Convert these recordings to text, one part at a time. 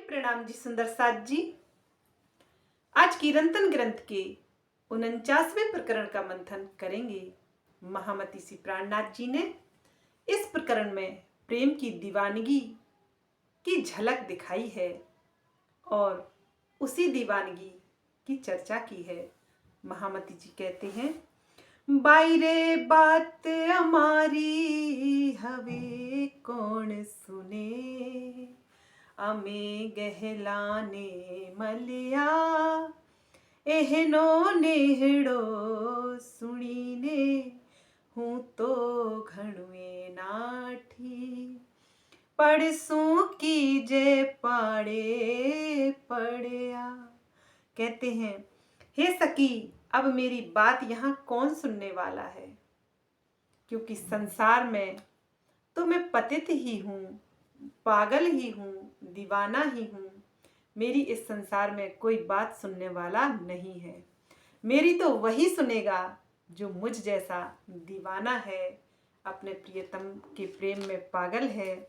प्रणाम जी सुंदर साथ जी। आज कीर्तन ग्रंथ के 49वें प्रकरण का मंथन करेंगे। महामती श्री प्राणनाथ जी ने इस प्रकरण में प्रेम की दीवानगी की झलक दिखाई है और उसी दीवानगी की चर्चा की है। महामती जी कहते हैं, बायरे बात हमारी हवे कौन सुने, अमे गहलाने मलिया एहनो नेहड़ो सुनीने, हूँ तो घणुए नाठी पड़सू की जे पाड़े पड़या। कहते हैं, हे सखी, अब मेरी बात यहाँ कौन सुनने वाला है, क्योंकि संसार में तो मैं पतित ही हूँ, पागल ही हूँ, दीवाना ही हूँ। मेरी इस संसार में कोई बात सुनने वाला नहीं है। मेरी तो वही सुनेगा जो मुझ जैसा दीवाना है, अपने प्रियतम के प्रेम में पागल है।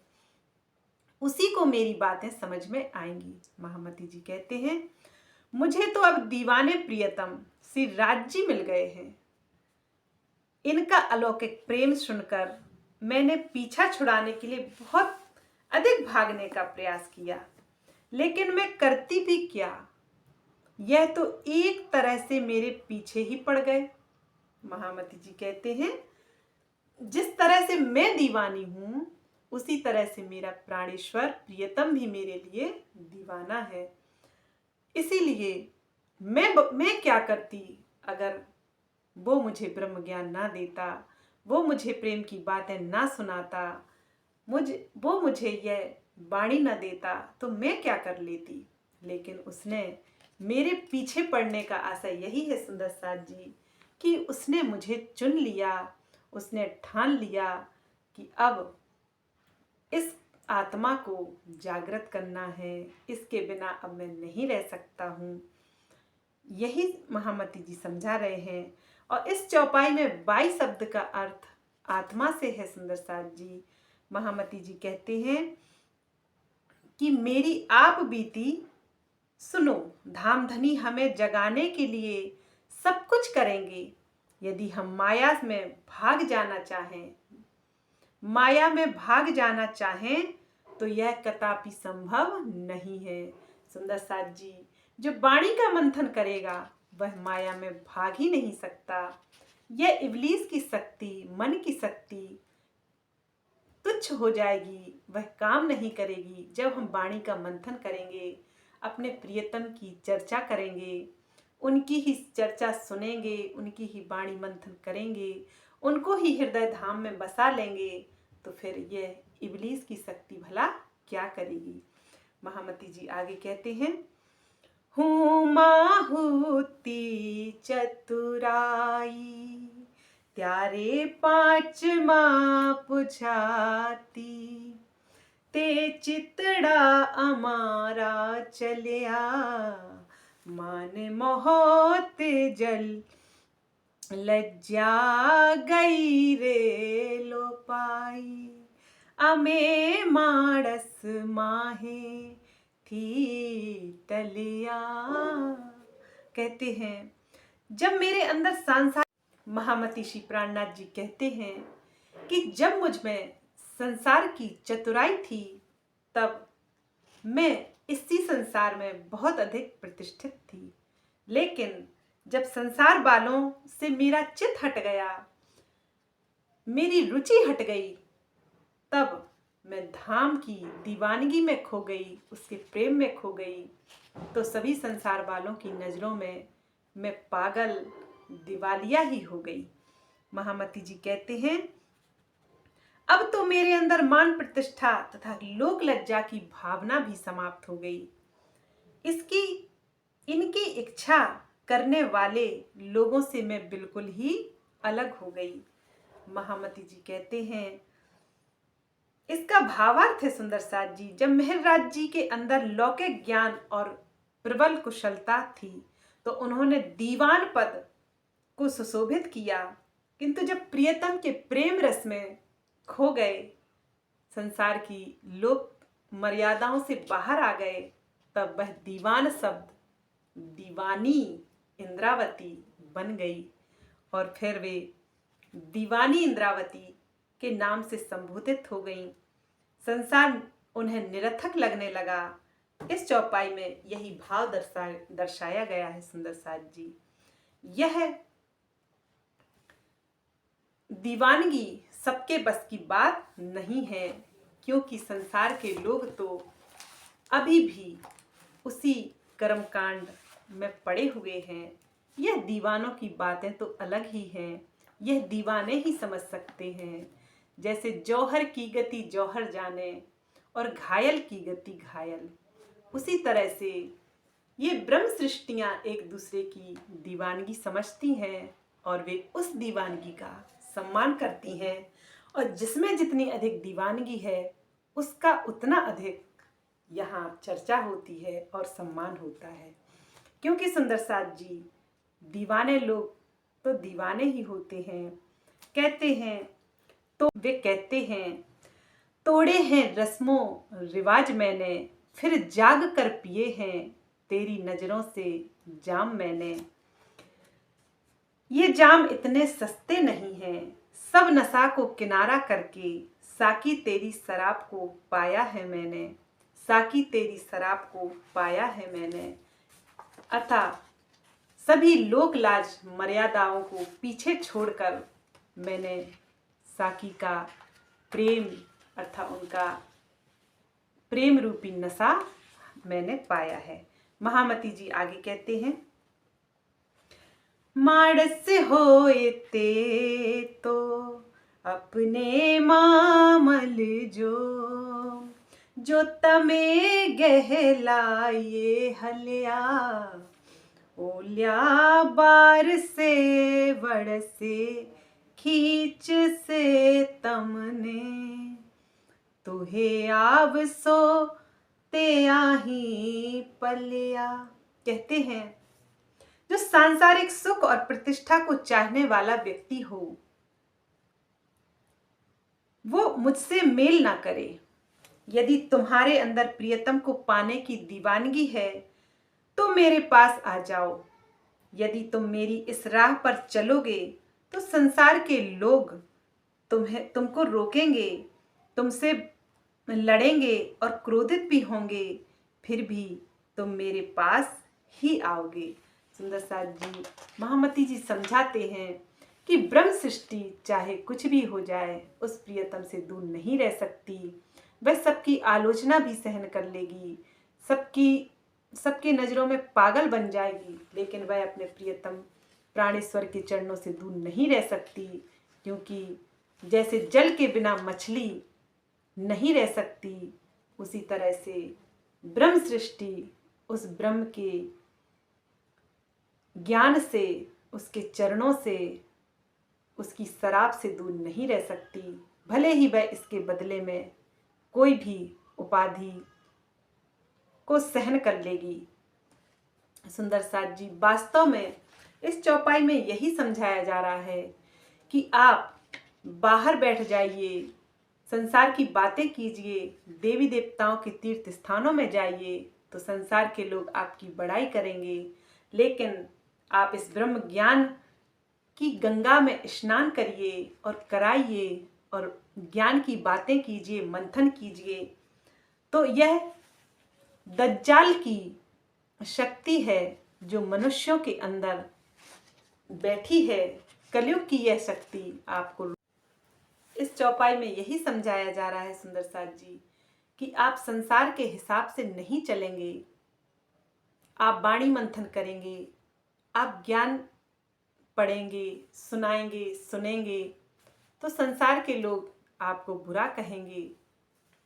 उसी को मेरी बातें समझ में आएंगी। महामती जी कहते हैं, मुझे तो अब दीवाने प्रियतम श्री राज जी मिल गए हैं। इनका अलौकिक प्रेम सुनकर मैंने पीछा छुड़ाने के लिए बहुत अधिक भागने का प्रयास किया, लेकिन मैं करती भी क्या, यह तो एक तरह से मेरे पीछे ही पड़ गए। महामती जी कहते हैं, जिस तरह से मैं दीवानी हूं, उसी तरह से मेरा प्राणेश्वर प्रियतम भी मेरे लिए दीवाना है। इसीलिए मैं क्या करती अगर वो मुझे ब्रह्म ज्ञान ना देता, वो मुझे प्रेम की बातें ना सुनाता, वो मुझे यह वाणी न देता, तो मैं क्या कर लेती। लेकिन उसने मेरे पीछे पड़ने का आशय यही है सुंदर साथ जी, कि उसने मुझे चुन लिया, उसने ठान लिया कि अब इस आत्मा को जागृत करना है, इसके बिना अब मैं नहीं रह सकता हूँ। यही महामती जी समझा रहे हैं। और इस चौपाई में बाई शब्द का अर्थ आत्मा से है सुंदर साथ जी। महामती जी कहते हैं कि मेरी आप बीती सुनो, धामधनी हमें जगाने के लिए सब कुछ करेंगे। यदि हम माया में भाग जाना चाहें तो यह कदापि संभव नहीं है। सुंदर साथ जी, जो वाणी का मंथन करेगा वह माया में भाग ही नहीं सकता। यह इब्लीस की शक्ति, मन की शक्ति तुच्छ हो जाएगी, वह काम नहीं करेगी। जब हम वाणी का मंथन करेंगे, अपने प्रियतम की चर्चा करेंगे, उनकी ही चर्चा सुनेंगे, उनकी ही वाणी मंथन करेंगे, उनको ही हृदय धाम में बसा लेंगे, तो फिर यह इब्लीस की शक्ति भला क्या करेगी। महामती जी आगे कहते हैं, हूँ माहुती चतुराई त्यारे पांच माँ पुछाती, ते चितड़ा अमारा चलिया मान मोहत जल लज्जा गई रे लो पाई, अमे माड़स माहे थी तलिया। कहते हैं, जब मेरे अंदर सांसार, महामती श्री प्राणनाथ जी कहते हैं कि जब मुझ में संसार की चतुराई थी, तब मैं इसी संसार में बहुत अधिक प्रतिष्ठित थी। लेकिन जब संसार वालों से मेरा चित्त हट गया, मेरी रुचि हट गई, तब मैं धाम की दीवानगी में खो गई, उसके प्रेम में खो गई। तो सभी संसार वालों की नजरों में मैं पागल, दिवालिया ही हो गई। महामती जी कहते हैं, अब तो मेरे अंदर मान प्रतिष्ठा तथा लोक लज्जा की भावना भी समाप्त हो गई। इनकी इच्छा करने वाले लोगों से मैं बिल्कुल ही अलग हो गई। महामती जी कहते हैं, इसका भावार्थ है सुंदर साथ जी, जब मेहरराज जी के अंदर लौकिक ज्ञान और प्रबल कुशलता थी, तो उन्होंने दीवान पद को सुशोभित किया, किंतु जब प्रियतम के प्रेम रस में खो गए, संसार की लोक मर्यादाओं से बाहर आ गए, तब वह दीवान शब्द दीवानी इंद्रावती बन गई और फिर वे दीवानी इंद्रावती के नाम से संबोधित हो गईं। संसार उन्हें निरर्थक लगने लगा। इस चौपाई में यही भाव दर्शाया गया है सुंदर साथ जी। यह दीवानगी सबके बस की बात नहीं है, क्योंकि संसार के लोग तो अभी भी उसी कर्मकांड में पड़े हुए हैं। यह दीवानों की बातें तो अलग ही हैं, यह दीवाने ही समझ सकते हैं। जैसे जौहर की गति जौहर जाने और घायल की गति घायल, उसी तरह से ये ब्रह्म सृष्टियाँ एक दूसरे की दीवानगी समझती हैं और वे उस दीवानगी का सम्मान करती हैं, और जिसमें जितनी अधिक दीवानगी है उसका उतना अधिक यहाँ चर्चा होती है और सम्मान होता है। क्योंकि सुंदर साथ जी, दीवाने लोग तो दीवाने ही होते हैं। कहते हैं तो वे कहते हैं, तोड़े हैं रस्मों रिवाज मैंने, फिर जाग कर पिए हैं तेरी नजरों से जाम मैंने। ये जाम इतने सस्ते नहीं हैं, सब नशा को किनारा करके साकी तेरी शराब को पाया है मैंने, साकी तेरी शराब को पाया है मैंने। अतः सभी लोक लाज मर्यादाओं को पीछे छोड़कर मैंने साकी का प्रेम अर्थात उनका प्रेम रूपी नशा मैंने पाया है। महामती जी आगे कहते हैं, माड़स होए ते तो अपने मामल जो तमे गहलाए हलिया, ओलिया बार से वड़ से खींच से तमने, तुहे आव सो ते आही पलिया। कहते हैं, जो सांसारिक सुख और प्रतिष्ठा को चाहने वाला व्यक्ति हो वो मुझसे मेल ना करे। यदि तुम्हारे अंदर प्रियतम को पाने की दीवानगी है तो मेरे पास आ जाओ। यदि तुम मेरी इस राह पर चलोगे तो संसार के लोग तुमको रोकेंगे, तुमसे लड़ेंगे और क्रोधित भी होंगे, फिर भी तुम मेरे पास ही आओगे। सुंदर साथ जी, महामती जी समझाते हैं कि ब्रह्म सृष्टि चाहे कुछ भी हो जाए उस प्रियतम से दूर नहीं रह सकती। वह सबकी आलोचना भी सहन कर लेगी, सबकी नज़रों में पागल बन जाएगी, लेकिन वह अपने प्रियतम प्राणेश्वर के चरणों से दूर नहीं रह सकती। क्योंकि जैसे जल के बिना मछली नहीं रह सकती, उसी तरह से ब्रह्म सृष्टि उस ब्रह्म के ज्ञान से, उसके चरणों से, उसकी शराब से दूर नहीं रह सकती। भले ही वह इसके बदले में कोई भी उपाधि को सहन कर लेगी। सुंदर साथ जी, वास्तव में इस चौपाई में यही समझाया जा रहा है कि आप बाहर बैठ जाइए, संसार की बातें कीजिए, देवी देवताओं के तीर्थ स्थानों में जाइए तो संसार के लोग आपकी बड़ाई करेंगे, लेकिन आप इस ब्रह्म ज्ञान की गंगा में स्नान करिए और कराइए और ज्ञान की बातें कीजिए, मंथन कीजिए, तो यह दज्जाल की शक्ति है जो मनुष्यों के अंदर बैठी है। कलयुग की यह शक्ति आपको इस चौपाई में यही समझाया जा रहा है सुंदर साथ जी कि आप संसार के हिसाब से नहीं चलेंगे, आप वाणी मंथन करेंगे, आप ज्ञान पढ़ेंगे, सुनाएंगे, सुनेंगे तो संसार के लोग आपको बुरा कहेंगे,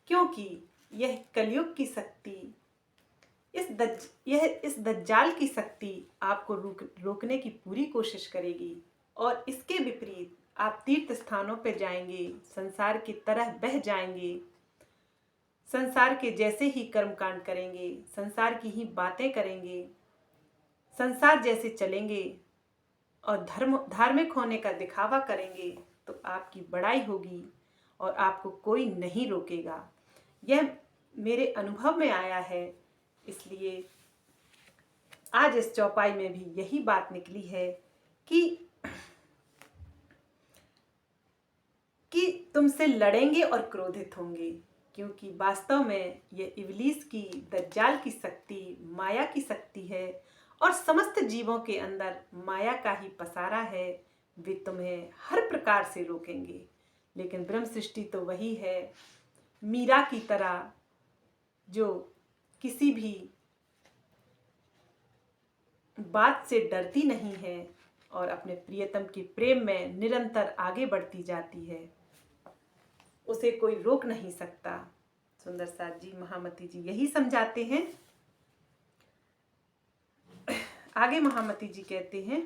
क्योंकि यह कलयुग की शक्ति, इस दज्जाल की शक्ति आपको रोकने की पूरी कोशिश करेगी। और इसके विपरीत आप तीर्थ स्थानों पर जाएंगे, संसार की तरह बह जाएंगे, संसार के जैसे ही कर्मकांड करेंगे, संसार की ही बातें करेंगे, संसार जैसे चलेंगे और धार्मिक होने का दिखावा करेंगे तो आपकी बड़ाई होगी और आपको कोई नहीं रोकेगा। यह मेरे अनुभव में आया है इसलिए आज इस चौपाई में भी यही बात निकली है कि तुमसे लड़ेंगे और क्रोधित होंगे, क्योंकि वास्तव में ये इब्लीस की, दज्जाल की शक्ति, माया की शक्ति है और समस्त जीवों के अंदर माया का ही पसारा है। वे तुम्हें हर प्रकार से रोकेंगे, लेकिन ब्रह्म सृष्टि तो वही है, मीरा की तरह, जो किसी भी बात से डरती नहीं है और अपने प्रियतम के प्रेम में निरंतर आगे बढ़ती जाती है। उसे कोई रोक नहीं सकता। सुंदर साथ जी, महामती जी यही समझाते हैं। आगे महामती जी कहते हैं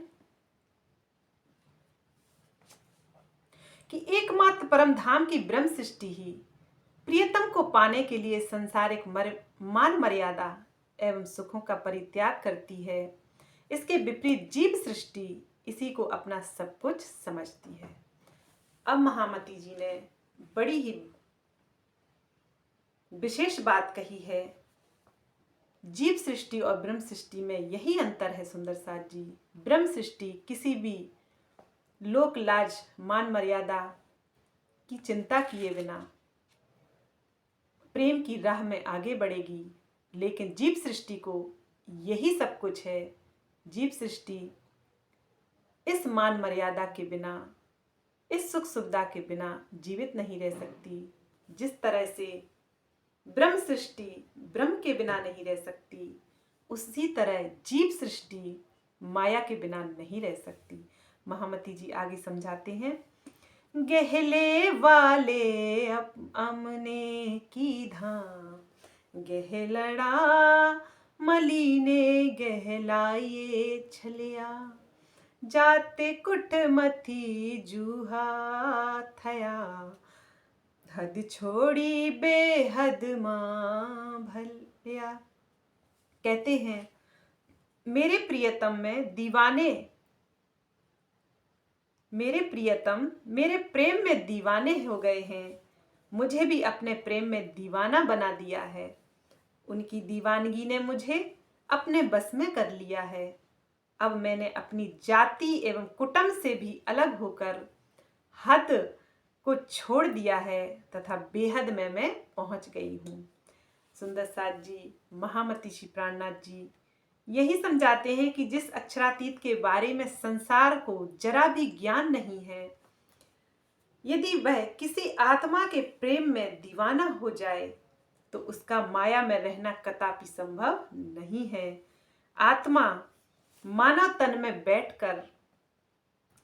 कि एकमात्र परम धाम की ब्रह्म सृष्टि ही प्रियतम को पाने के लिए संसारिक मान मर्यादा एवं सुखों का परित्याग करती है। इसके विपरीत जीव सृष्टि इसी को अपना सब कुछ समझती है। अब महामती जी ने बड़ी ही विशेष बात कही है। जीव सृष्टि और ब्रह्म सृष्टि में यही अंतर है सुंदर साथ जी। ब्रह्म सृष्टि किसी भी लोक लाज मान मर्यादा की चिंता किए बिना प्रेम की राह में आगे बढ़ेगी, लेकिन जीव सृष्टि को यही सब कुछ है। जीव सृष्टि इस मान मर्यादा के बिना, इस सुख सुविधा के बिना जीवित नहीं रह सकती। जिस तरह से ब्रह्म सृष्टि ब्रह्म के बिना नहीं रह सकती, उसी तरह जीव सृष्टि माया के बिना नहीं रह सकती। महामती जी आगे समझाते हैं, गहले वाले अमने की धाम, गहलड़ा मलीने गहलाए छलिया, जाते कुट मथी जूहा थया, हद छोड़ी बेहद मां भलिया। कहते हैं, मेरे प्रियतम मेरे प्रेम में दीवाने हो गए हैं। मुझे भी अपने प्रेम में दीवाना बना दिया है। उनकी दीवानगी ने मुझे अपने बस में कर लिया है। अब मैंने अपनी जाति एवं कुटुंब से भी अलग होकर हद को छोड़ दिया है तथा बेहद में मैं पहुंच गई हूँ। सुंदर साथ जी, महामती श्री प्राणनाथ जी यही समझाते हैं कि जिस अक्षरातीत के बारे में संसार को जरा भी ज्ञान नहीं है, यदि वह किसी आत्मा के प्रेम में दीवाना हो जाए तो उसका माया में रहना कदापि संभव नहीं है। आत्मा मानव तन में बैठकर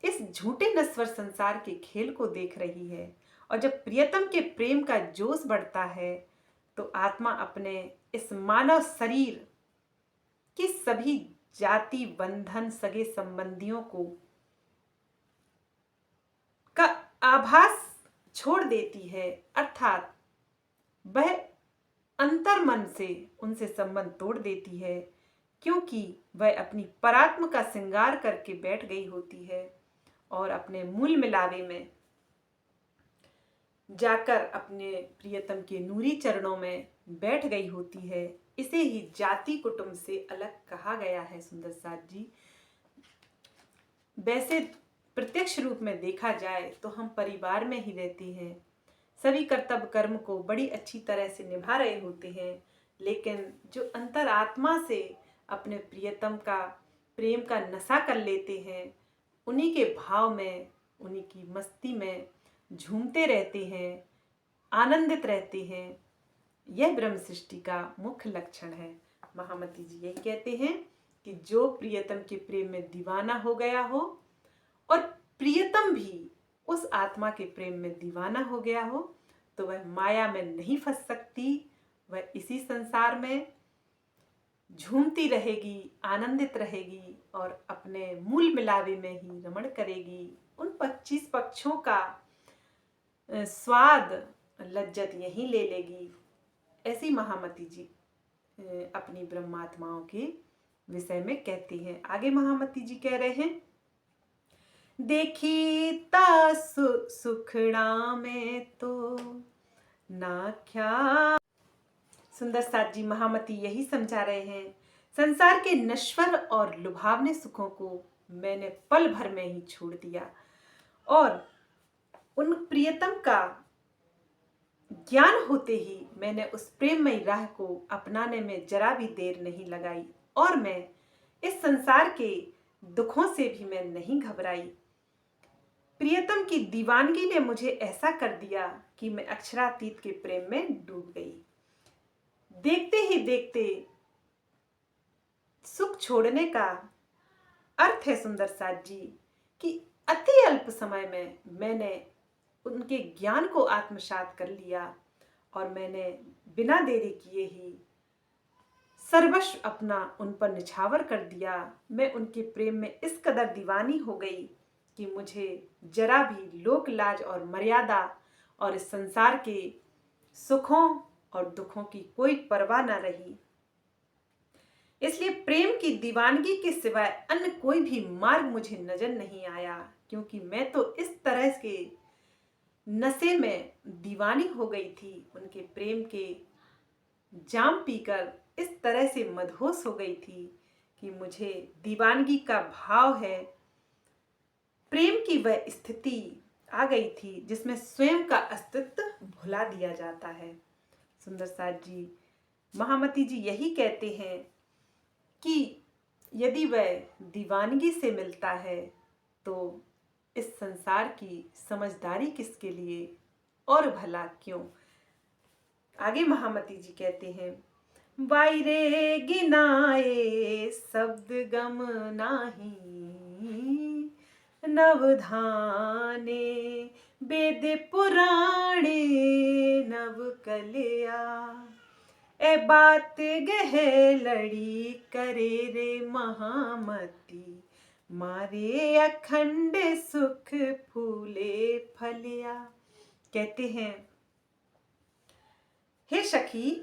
इस झूठे नश्वर संसार के खेल को देख रही है, और जब प्रियतम के प्रेम का जोश बढ़ता है तो आत्मा अपने इस मानव शरीर कि सभी जाति बंधन सगे संबंधियों को का आभास छोड़ देती है, अर्थात वह अंतर मन से उनसे संबंध तोड़ देती है, क्योंकि वह अपनी परात्म का श्रृंगार करके बैठ गई होती है और अपने मूल मिलावे में जाकर अपने प्रियतम के नूरी चरणों में बैठ गई होती है। इसे ही जाति कुटुंब से अलग कहा गया है सुंदर साथ जी। वैसे प्रत्यक्ष रूप में देखा जाए तो हम परिवार में ही रहते हैं, सभी कर्तव्य कर्म को बड़ी अच्छी तरह से निभा रहे होते हैं, लेकिन जो अंतरात्मा से अपने प्रियतम का प्रेम का नशा कर लेते हैं, उन्हीं के भाव में, उन्हीं की मस्ती में झूमते रहते हैं, आनंदित रहते हैं, यह ब्रह्म सृष्टि का मुख्य लक्षण है। महामती जी यही कहते हैं कि जो प्रियतम के प्रेम में दीवाना हो गया हो और प्रियतम भी उस आत्मा के प्रेम में दीवाना हो गया हो तो वह माया में नहीं फंस सकती। वह इसी संसार में झूमती रहेगी, आनंदित रहेगी और अपने मूल मिलावे में ही रमण करेगी। उन 25 पक्षों का स्वाद लज्जत यहीं ले लेगी। ऐसी महामती जी अपनी ब्रह्मात्माओं के विषय में कहती हैं। आगे महामती जी कह रहे हैं, देखी ता सुखड़ा में तो ना ख्या। सुंदर साथ जी महामती यही समझा रहे हैं, संसार के नश्वर और लुभावने सुखों को मैंने पल भर में ही छोड़ दिया और उन प्रियतम का ज्ञान होते ही मैंने उस प्रेममयी राह को अपनाने में जरा भी देर नहीं लगाई और मैं इस संसार के दुखों से भी मैं नहीं घबराई। प्रियतम की दीवानगी ने मुझे ऐसा कर दिया कि मैं अक्षरातीत के प्रेम में डूब गई। देखते ही देखते सुख छोड़ने का अर्थ है सुंदर साथ जी कि अति अल्प समय में मैंने उनके ज्ञान को आत्मसात कर लिया और मैंने बिना देरी किए ही सर्वस्व अपना उन पर निछावर कर दिया। मैं उनके प्रेम में इस कदर दीवानी हो गई कि मुझे जरा भी लोक लाज और मर्यादा और इस संसार के सुखों और दुखों की कोई परवाह न रही। इसलिए प्रेम की दीवानगी के सिवाय अन्य कोई भी मार्ग मुझे नजर नहीं आया, क्योंकि मैं तो इस तरह के नशे में दीवानी हो गई थी, उनके प्रेम के जाम पीकर इस तरह से मदहोश हो गई थी कि मुझे दीवानगी का भाव है, प्रेम की वह स्थिति आ गई थी जिसमें स्वयं का अस्तित्व भुला दिया जाता है। सुंदर साथ जी महामती जी यही कहते हैं कि यदि वह दीवानगी से मिलता है तो इस संसार की समझदारी किसके लिए और भला क्यों। आगे महामती जी कहते हैं, वायरे गिनाए शब्द गम नाही, नवधाने वेद पुराणे नव कलिया, ए बात गह लड़ी करे रे महामती, मारे अखंड सुख फूले फलिया। कहते हैं, हे सखी,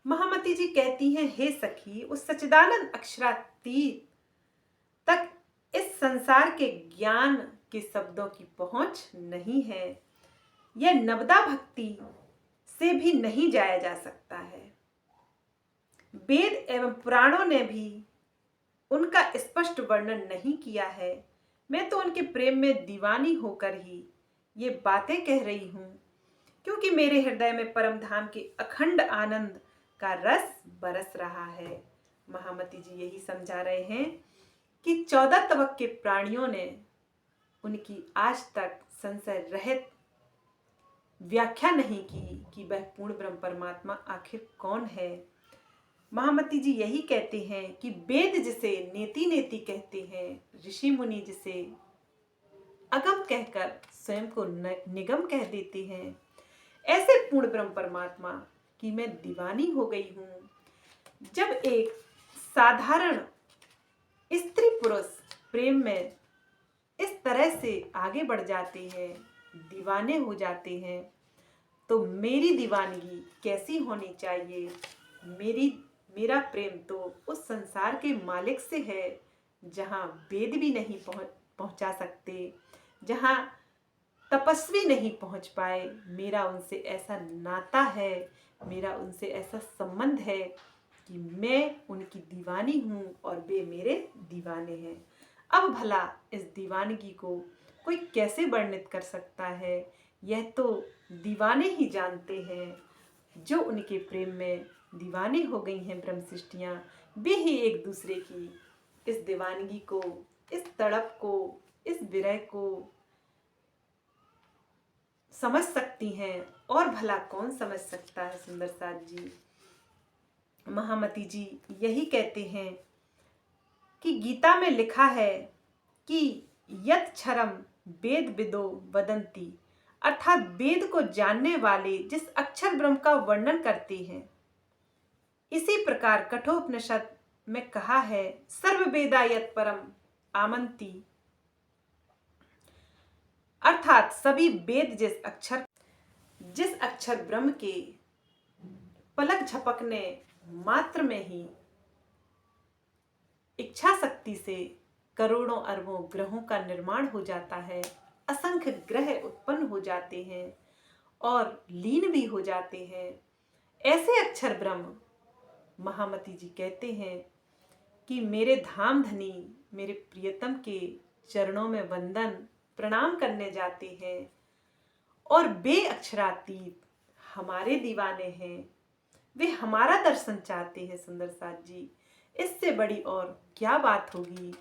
महामती जी कहती हैं, हे सखी, उस सच्चिदानंद अक्षरातीत तक इस संसार के ज्ञान के शब्दों की पहुंच नहीं है। यह नवदा भक्ति से भी नहीं जाया जा सकता है। वेद एवं पुराणों ने भी उनका स्पष्ट वर्णन नहीं किया है। मैं तो उनके प्रेम में दीवानी होकर ही ये बातें कह रही हूँ, क्योंकि मेरे हृदय में परम धाम के अखंड आनंद का रस बरस रहा है। महामती जी यही समझा रहे हैं कि 14 तबक के प्राणियों ने उनकी आज तक संशय रहित व्याख्या नहीं की कि वह पूर्ण ब्रह्म परमात्मा आखिर कौन है। महामती जी यही कहते हैं कि वेद जिसे नेति नेति कहते हैं, ऋषि मुनि जिसे अगम कहकर स्वयं को निगम कह देते हैं, ऐसे पूर्ण ब्रह्म परमात्मा की मैं दीवानी हो गई हूँ। जब एक साधारण स्त्री पुरुष प्रेम में इस तरह से आगे बढ़ जाते हैं, दीवाने हो जाते हैं, तो मेरी दीवानगी कैसी होनी चाहिए। मेरा प्रेम तो उस संसार के मालिक से है जहाँ वेद भी नहीं पहुँचा सकते, जहाँ तपस्वी नहीं पहुँच पाए। मेरा उनसे ऐसा नाता है, मेरा उनसे ऐसा संबंध है कि मैं उनकी दीवानी हूँ और वे मेरे दीवाने हैं। अब भला इस दीवानगी को कोई कैसे वर्णित कर सकता है, यह तो दीवाने ही जानते हैं। जो उनके प्रेम में दीवाने हो गई हैं ब्रह्म सृष्टियाँ, वे ही एक दूसरे की इस दीवानगी को, इस तड़प को, इस विरह को समझ सकती हैं, और भला कौन समझ सकता है। सुंदर साथ जी महामती जी यही कहते हैं कि गीता में लिखा है कि यत् क्षरम वेद विदो वदंती, अर्थात वेद को जानने वाले जिस अक्षर ब्रह्म का वर्णन करते हैं, इसी प्रकार कठोपनिषद में कहा है, सर्व वेदा यत् परम आमंती, अर्थात सभी वेद जिस अक्षर ब्रह्म के पलक झपकने मात्र में ही इच्छा शक्ति से करोड़ों अरबों ग्रहों का निर्माण हो जाता है, असंख्य ग्रह उत्पन्न हो जाते हैं और लीन भी हो जाते हैं। ऐसे अक्षर ब्रह्म महामती जी कहते हैं कि मेरे धाम धनी मेरे प्रियतम के चरणों में वंदन प्रणाम करने जाते हैं और बे अक्षरातीत हमारे दीवाने हैं, वे हमारा दर्शन चाहते हैं। सुंदर साथ जी, इससे बड़ी और क्या बात होगी।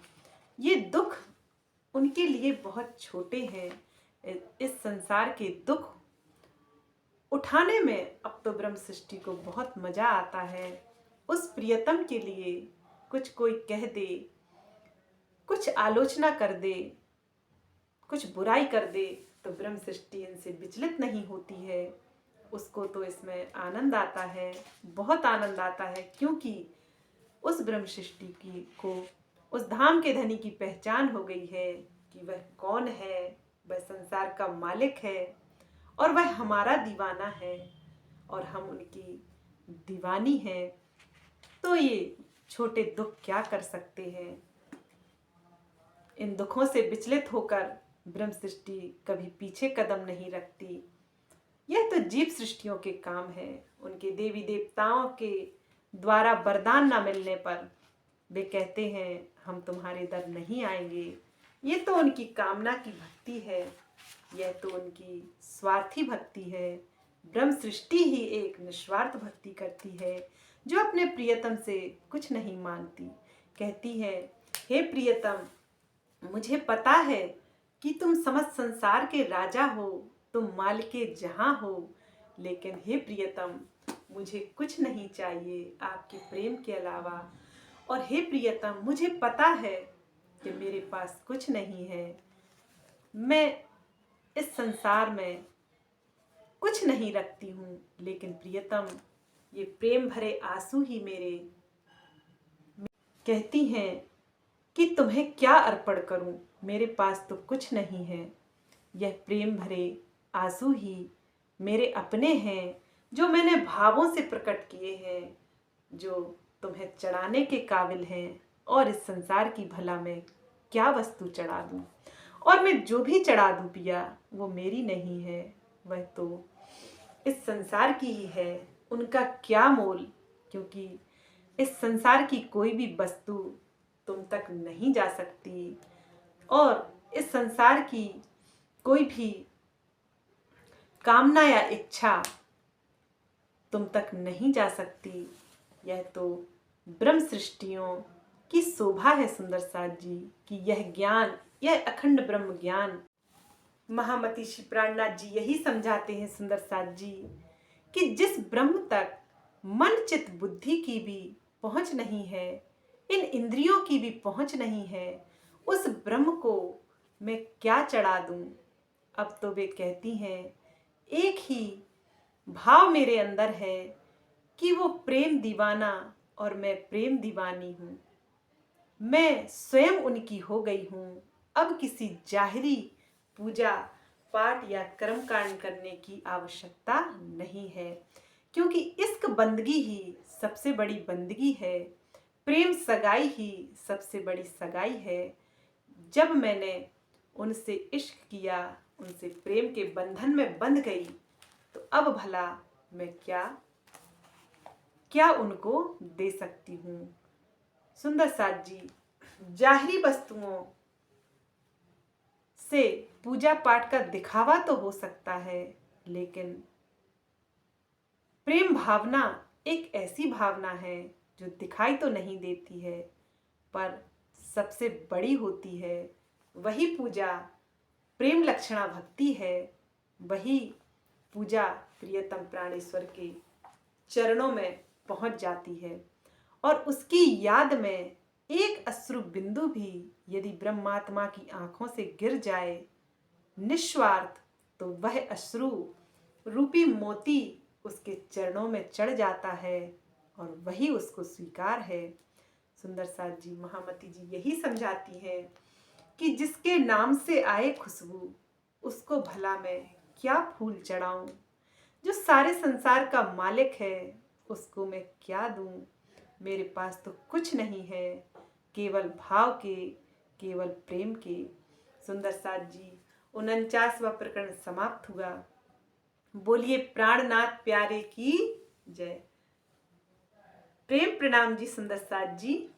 ये दुख उनके लिए बहुत छोटे हैं। इस संसार के दुख उठाने में अब तो ब्रह्म सृष्टि को बहुत मजा आता है। उस प्रियतम के लिए कुछ कोई कह दे, कुछ आलोचना कर दे, कुछ बुराई कर दे, तो ब्रह्म सृष्टि इनसे विचलित नहीं होती है। उसको तो इसमें आनंद आता है, बहुत आनंद आता है, क्योंकि उस ब्रह्म सृष्टि की को उस धाम के धनी की पहचान हो गई है कि वह कौन है। वह संसार का मालिक है और वह हमारा दीवाना है और हम उनकी दीवानी हैं। तो ये छोटे दुख क्या कर सकते हैं। इन दुखों से विचलित होकर ब्रह्म सृष्टि कभी पीछे कदम नहीं रखती। यह तो जीव सृष्टियों के काम है। उनके देवी देवताओं के द्वारा वरदान न मिलने पर वे कहते हैं हम तुम्हारे दर नहीं आएंगे। ये तो उनकी कामना की भक्ति है, यह तो उनकी स्वार्थी भक्ति है। ब्रह्म सृष्टि ही एक निस्वार्थ भक्ति करती है, जो अपने प्रियतम से कुछ नहीं मांगती। कहती है, हे प्रियतम, मुझे पता है कि तुम समस्त संसार के राजा हो, तुम मालिके जहां हो, लेकिन हे प्रियतम, मुझे कुछ नहीं चाहिए आपके प्रेम के अलावा। और हे प्रियतम, मुझे पता है कि मेरे पास कुछ नहीं है, मैं इस संसार में कुछ नहीं रखती हूँ, लेकिन प्रियतम, ये प्रेम भरे आंसू ही मेरे। कहती हैं कि तुम्हें क्या अर्पण करूं, मेरे पास तो कुछ नहीं है। यह प्रेम भरे आंसू ही मेरे अपने हैं, जो मैंने भावों से प्रकट किए हैं, जो तुम्हें चढ़ाने के काबिल हैं। और इस संसार की भला मैं क्या वस्तु चढ़ा दूं, और मैं जो भी चढ़ा दूं पिया, वो मेरी नहीं है, वह तो इस संसार की ही है। उनका क्या मोल, क्योंकि इस संसार की कोई भी वस्तु तुम तक नहीं जा सकती, और इस संसार की कोई भी कामना या इच्छा तुम तक नहीं जा सकती। यह तो ब्रह्म सृष्टियों की शोभा है सुंदर साथ जी, कि यह ज्ञान, यह अखंड ब्रह्म ज्ञान। महामती श्री प्राणनाथ जी यही समझाते हैं सुंदर साथ जी, कि जिस ब्रह्म तक मन चित बुद्धि की भी पहुंच नहीं है, इन इंद्रियों की भी पहुंच नहीं है, उस ब्रह्म को मैं क्या चढ़ा दूं। अब तो वे कहती हैं, एक ही भाव मेरे अंदर है कि वो प्रेम दीवाना और मैं प्रेम दीवानी हूँ। मैं स्वयं उनकी हो गई हूँ। अब किसी जाहिरी पूजा पाठ या कर्म कांड करने की आवश्यकता नहीं है, क्योंकि इश्क बंदगी ही सबसे बड़ी बंदगी है। प्रेम सगाई ही सबसे बड़ी सगाई है। जब मैंने उनसे इश्क किया, उनसे प्रेम के बंधन में बंध गई, तो अब भला मैं क्या उनको दे सकती हूँ। सुंदर साथ जी, जाहिरी वस्तुओं से पूजा पाठ का दिखावा तो हो सकता है, लेकिन प्रेम भावना एक ऐसी भावना है जो दिखाई तो नहीं देती है, पर सबसे बड़ी होती है। वही पूजा प्रेम लक्षणा भक्ति है। वही पूजा प्रियतम प्राणेश्वर के चरणों में पहुंच जाती है, और उसकी याद में एक अश्रु बिंदु भी यदि ब्रह्मात्मा की आंखों से गिर जाए निस्वार्थ, तो वह अश्रु रूपी मोती उसके चरणों में चढ़ जाता है, और वही उसको स्वीकार है। सुंदर साथ जी, महामती जी यही समझाती है कि जिसके नाम से आए खुशबू, उसको भला मैं क्या फूल चढ़ाऊं। जो सारे संसार का मालिक है, उसको मैं क्या दूं। मेरे पास तो कुछ नहीं है, केवल भाव के, केवल प्रेम के। सुंदर साथ जी, 49वां प्रकरण समाप्त हुआ। बोलिए प्राणनाथ प्यारे की जय। प्रेम प्रणाम जी सुंदर साथ जी।